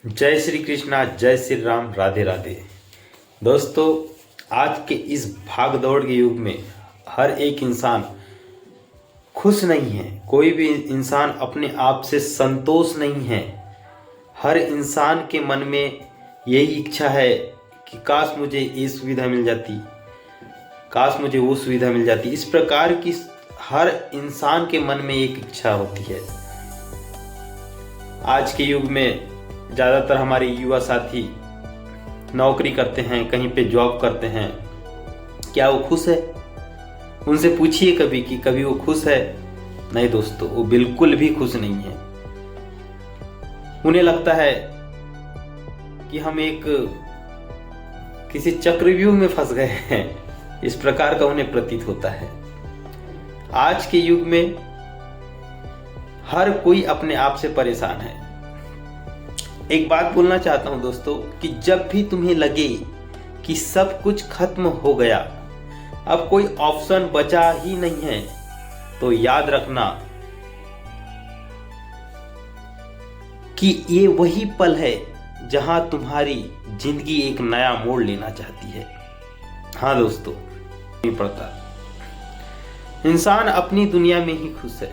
जय श्री कृष्णा, जय श्री राम, राधे राधे। दोस्तों, आज के इस भाग दौड़ के युग में हर एक इंसान खुश नहीं है। कोई भी इंसान अपने आप से संतोष नहीं है। हर इंसान के मन में यही इच्छा है कि काश मुझे ये सुविधा मिल जाती, काश मुझे वो सुविधा मिल जाती। इस प्रकार की हर इंसान के मन में एक इच्छा होती है। आज के युग में ज़्यादातर हमारे युवा साथी नौकरी करते हैं, कहीं पे जॉब करते हैं। क्या वो खुश है? उनसे पूछिए कभी कि कभी वो खुश है? नहीं दोस्तों, वो बिल्कुल भी खुश नहीं है। उन्हें लगता है कि हम एक किसी चक्रव्यूह में फंस गए हैं। इस प्रकार का उन्हें प्रतीत होता है। आज के युग में हर कोई अपने आप से परेशान है। एक बात बोलना चाहता हूं दोस्तों कि जब भी तुम्हें लगे कि सब कुछ खत्म हो गया, अब कोई ऑप्शन बचा ही नहीं है, तो याद रखना कि ये वही पल है जहां तुम्हारी जिंदगी एक नया मोड़ लेना चाहती है। हाँ दोस्तों, नहीं पड़ता। इंसान अपनी दुनिया में ही खुश है।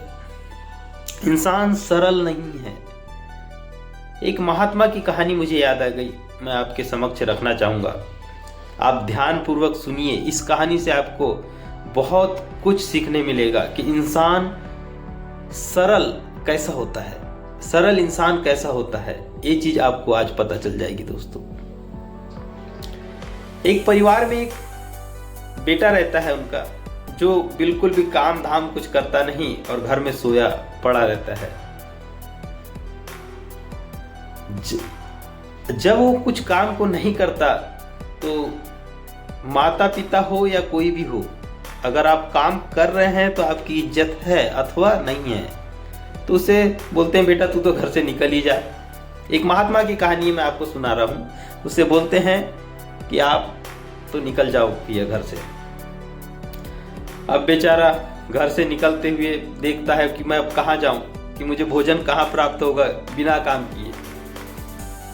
इंसान सरल नहीं है। एक महात्मा की कहानी मुझे याद आ गई, मैं आपके समक्ष रखना चाहूँगा। आप ध्यान पूर्वक सुनिए। इस कहानी से आपको बहुत कुछ सीखने मिलेगा कि इंसान सरल कैसा होता है, सरल इंसान कैसा होता है। ये चीज आपको आज पता चल जाएगी दोस्तों। एक परिवार में एक बेटा रहता है उनका, जो बिल्कुल भी काम धाम कुछ करता नहीं और घर में सोया पड़ा रहता है। जब वो कुछ काम को नहीं करता तो माता पिता हो या कोई भी हो, अगर आप काम कर रहे हैं तो आपकी इज्जत है अथवा नहीं है, तो उसे बोलते हैं बेटा तू तो घर से निकल ही जा। एक महात्मा की कहानी मैं आपको सुना रहा हूँ। उसे बोलते हैं कि आप तो निकल जाओ भैया घर से। अब बेचारा घर से निकलते हुए देखता है कि मैं अब कहाँ जाऊं, कि मुझे भोजन कहाँ प्राप्त होगा बिना काम किए।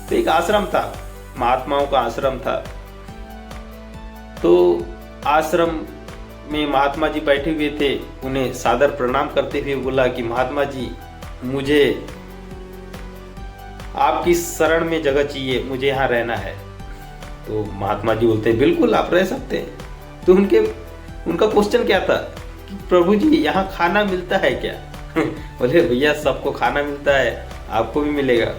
तो एक आश्रम था, महात्माओं का आश्रम था। तो आश्रम में महात्मा जी बैठे हुए थे। उन्हें सादर प्रणाम करते हुए बोला कि महात्मा जी, मुझे आपकी शरण में जगह चाहिए, मुझे यहाँ रहना है। तो महात्मा जी बोलते हैं बिल्कुल आप रह सकते हैं। तो उनका क्वेश्चन क्या था कि प्रभु जी यहाँ खाना मिलता है क्या? बोले भैया सबको खाना मिलता है, आपको भी मिलेगा,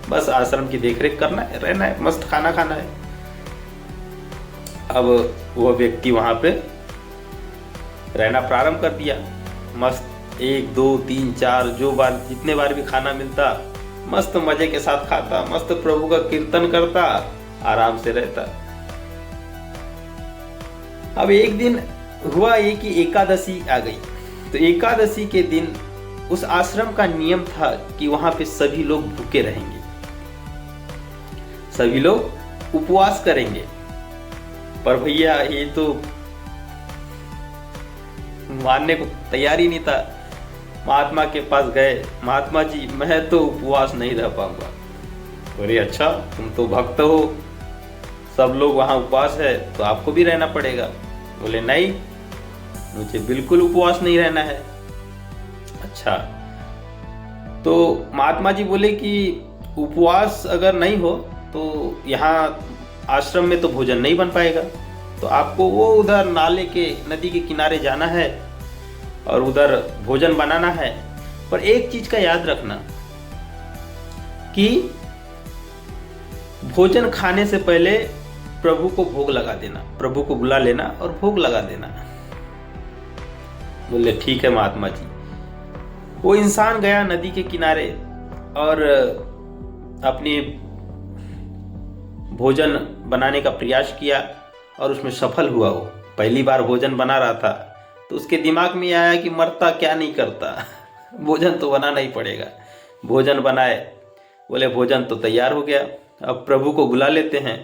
बस आश्रम की देखरेख करना है, रहना है, मस्त खाना खाना है। अब वह व्यक्ति वहां पे रहना प्रारंभ कर दिया। मस्त 1 2 3 4 जो बार जितने बार भी खाना मिलता, मस्त मजे के साथ खाता, मस्त प्रभु का कीर्तन करता, आराम से रहता। अब एक दिन हुआ ये कि एकादशी आ गई। तो एकादशी के दिन उस आश्रम का नियम था कि वहां पे सभी लोग भूखे रहेंगे, सभी लोग उपवास करेंगे। पर भैया ये तो मानने को तैयार ही नहीं था। महात्मा के पास गए, महात्मा जी मैं तो उपवास नहीं रह पाऊंगा। बोले अच्छा तुम तो भक्त हो, सब लोग वहां उपवास है तो आपको भी रहना पड़ेगा। बोले नहीं, मुझे बिल्कुल उपवास नहीं रहना है। अच्छा, तो महात्मा जी बोले कि उपवास अगर नहीं हो तो यहाँ आश्रम में तो भोजन नहीं बन पाएगा, तो आपको वो उधर नाले के नदी के किनारे जाना है और उधर भोजन बनाना है। पर एक चीज का याद रखना कि भोजन खाने से पहले प्रभु को भोग लगा देना, प्रभु को बुला लेना और भोग लगा देना। बोले ठीक है महात्मा जी। वो इंसान गया नदी के किनारे और अपनी भोजन बनाने का प्रयास किया और उसमें सफल हुआ। वो पहली बार भोजन बना रहा था तो उसके दिमाग में आया कि मरता क्या नहीं करता, भोजन तो बनाना ही पड़ेगा। भोजन बनाए, बोले भोजन तो तैयार हो गया, अब प्रभु को बुला लेते हैं।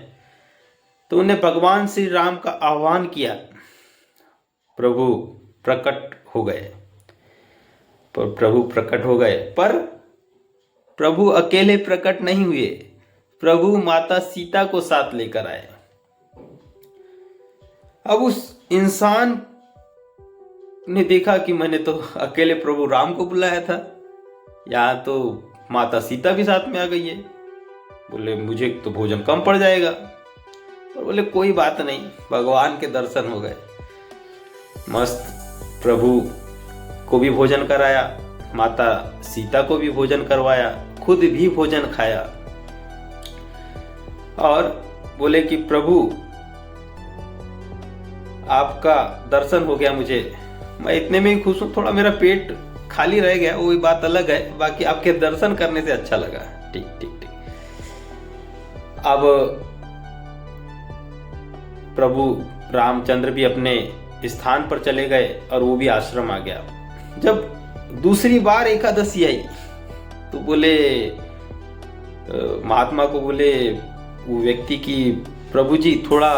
तो उन्हें भगवान श्री राम का आह्वान किया। प्रभु प्रकट हो गए, पर प्रभु अकेले प्रकट नहीं हुए। प्रभु माता सीता को साथ लेकर आए। अब उस इंसान ने देखा कि मैंने तो अकेले प्रभु राम को बुलाया था, यहाँ तो माता सीता भी साथ में आ गई है। बोले मुझे तो भोजन कम पड़ जाएगा। और बोले कोई बात नहीं, भगवान के दर्शन हो गए। मस्त प्रभु को भी भोजन कराया, माता सीता को भी भोजन करवाया, खुद भी भोजन खाया और बोले कि प्रभु आपका दर्शन हो गया मुझे, मैं इतने में ही खुश हूं। थोड़ा मेरा पेट खाली रह गया, वो बात अलग है, बाकी आपके दर्शन करने से अच्छा लगा। ठीक ठीक ठीक। अब प्रभु रामचंद्र भी अपने स्थान पर चले गए और वो भी आश्रम आ गया। जब दूसरी बार एकादशी आई तो बोले महात्मा को, बोले वो व्यक्ति की प्रभु जी थोड़ा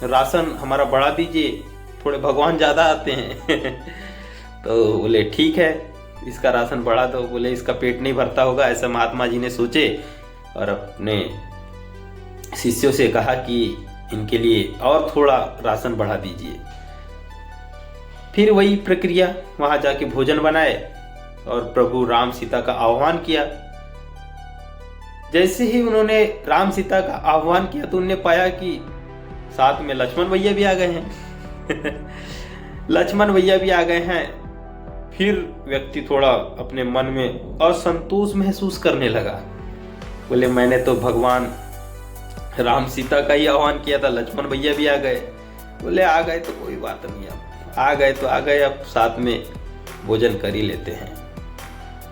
राशन हमारा बढ़ा दीजिए, थोड़े भगवान ज़्यादा आते हैं। तो बोले ठीक है, इसका राशन बढ़ा दो। बोले इसका पेट नहीं भरता होगा, ऐसा महात्मा जी ने सोचे और अपने शिष्यों से कहा कि इनके लिए और थोड़ा राशन बढ़ा दीजिए। फिर वही प्रक्रिया, वहां जाके भोजन बनाए और प्रभु राम सीता का आह्वान किया। जैसे ही उन्होंने राम सीता का आह्वान किया तो उन्होंने पाया कि साथ में लक्ष्मण भैया भी आ गए हैं। लक्ष्मण भैया भी आ गए हैं। फिर व्यक्ति थोड़ा अपने मन में असंतोष महसूस करने लगा। बोले मैंने तो भगवान राम सीता का ही आह्वान किया था, लक्ष्मण भैया भी आ गए। बोले आ गए तो कोई बात नहीं, अब आ गए तो आ गए, अब साथ में भोजन कर ही लेते हैं।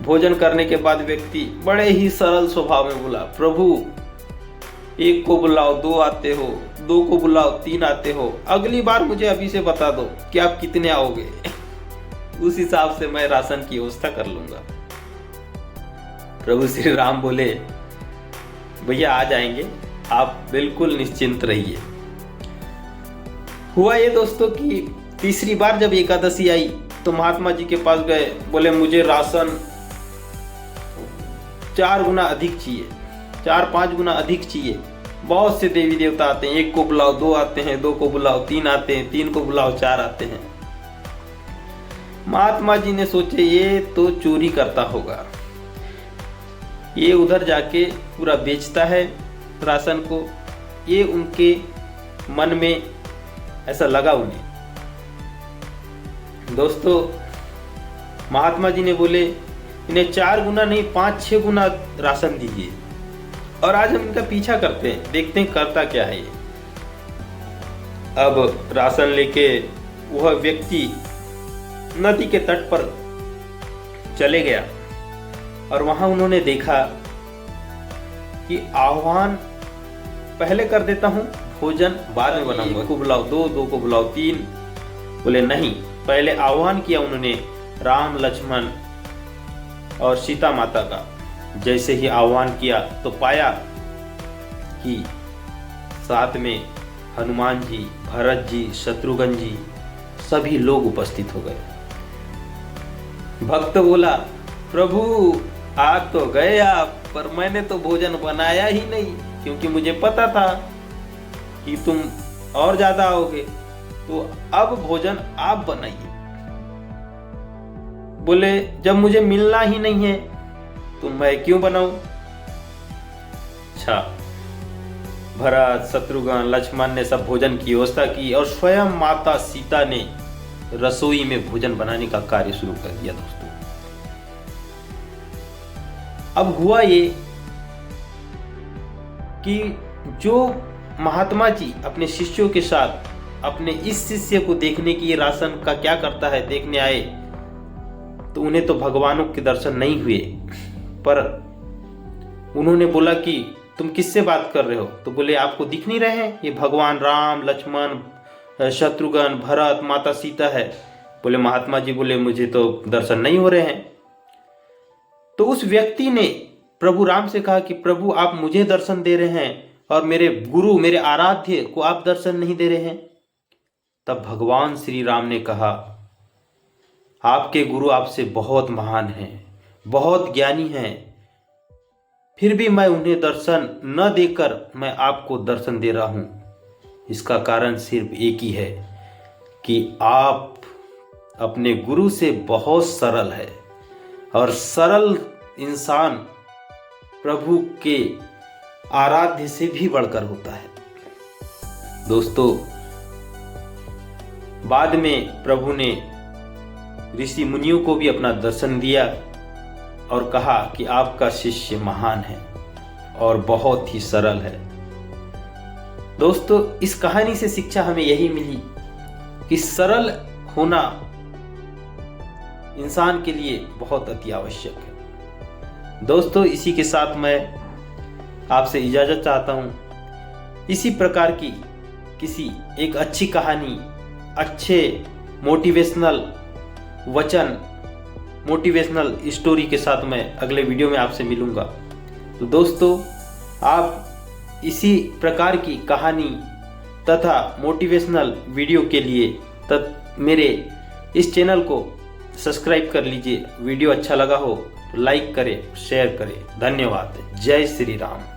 भोजन करने के बाद व्यक्ति बड़े ही सरल स्वभाव में बोला, प्रभु एक को बुलाओ 2 आते हो, 2 को बुलाओ 3 आते हो, अगली बार मुझे अभी से बता दो कि आप कितने आओगे। उस हिसाब से मैं राशन की व्यवस्था कर लूंगा। प्रभु श्री राम बोले भैया आ जाएंगे, आप बिल्कुल निश्चिंत रहिए। हुआ ये दोस्तों कि तीसरी बार जब एकादशी आई तो महात्मा जी के पास गए। बोले मुझे राशन 4 गुना अधिक चाहिए, 4-5 गुना अधिक चाहिए। बहुत से देवी देवता आते हैं, 1 को बुलाओ 2 आते हैं, 2 को बुलाओ 3 आते हैं, 3 को बुलाओ 4 आते हैं। महात्मा जी ने सोचे ये तो चोरी करता होगा, ये उधर जाके पूरा बेचता है राशन को। ये उनके मन में ऐसा लगा उन्हें। दोस्तों महात्मा जी ने बोले इन्हें 4 गुना नहीं 5-6 गुना राशन दीजिए। और आज हम इनका पीछा करते हैं, देखते हैं करता क्या है ये। अब राशन लेके वह व्यक्ति नदी के तट पर चले गया और वहां उन्होंने देखा कि आह्वान पहले कर देता हूं, भोजन बाद में बनाऊंगा। 1 को बुलाओ 2, 2 को बुलाओ 3। बोले नहीं, पहले आह्वान किया उन्होंने राम लक्ष्मण और सीता माता का। जैसे ही आह्वान किया तो पाया कि साथ में हनुमान जी, भरत जी, शत्रुघ्न जी सभी लोग उपस्थित हो गए। भक्त बोला प्रभु आ तो गए आप, पर मैंने तो भोजन बनाया ही नहीं, क्योंकि मुझे पता था कि तुम और ज्यादा आओगे, तो अब भोजन आप बनाइए। बोले जब मुझे मिलना ही नहीं है तो मैं क्यों बनाऊं। अच्छा, भरत, शत्रुघ्न, लक्ष्मण ने सब भोजन की व्यवस्था की और स्वयं माता सीता ने रसोई में भोजन बनाने का कार्य शुरू कर दिया। दोस्तों अब हुआ ये कि जो महात्मा जी अपने शिष्यों के साथ अपने इस शिष्य को देखने की ये राशन का क्या करता है देखने आए, तो उन्हें तो भगवानों के दर्शन नहीं हुए। पर उन्होंने बोला कि तुम किससे बात कर रहे हो। तो बोले आपको दिख नहीं रहे हैं, ये भगवान राम, लक्ष्मण, शत्रुघ्न, भरत, माता सीता है। बोले महात्मा जी बोले मुझे तो दर्शन नहीं हो रहे हैं। तो उस व्यक्ति ने प्रभु राम से कहा कि प्रभु आप मुझे दर्शन दे रहे हैं और मेरे गुरु, मेरे आराध्य को आप दर्शन नहीं दे रहे हैं। तब भगवान श्री राम ने कहा आपके गुरु आपसे बहुत महान हैं, बहुत ज्ञानी हैं, फिर भी मैं उन्हें दर्शन न देकर मैं आपको दर्शन दे रहा हूँ। इसका कारण सिर्फ एक ही है कि आप अपने गुरु से बहुत सरल है, और सरल इंसान प्रभु के आराध्य से भी बढ़कर होता है। दोस्तों, बाद में प्रभु ने ऋषि मुनियों को भी अपना दर्शन दिया और कहा कि आपका शिष्य महान है और बहुत ही सरल है। दोस्तों, इस कहानी से शिक्षा हमें यही मिली कि सरल होना इंसान के लिए बहुत अति आवश्यक है। दोस्तों, इसी के साथ मैं आपसे इजाज़त चाहता हूँ। इसी प्रकार की किसी एक अच्छी कहानी, अच्छे मोटिवेशनल वचन, मोटिवेशनल स्टोरी के साथ मैं अगले वीडियो में आपसे मिलूँगा। तो दोस्तों, आप इसी प्रकार की कहानी तथा मोटिवेशनल वीडियो के लिए मेरे इस चैनल को सब्सक्राइब कर लीजिए। वीडियो अच्छा लगा हो तो लाइक करें, शेयर करें। धन्यवाद। जय श्री राम।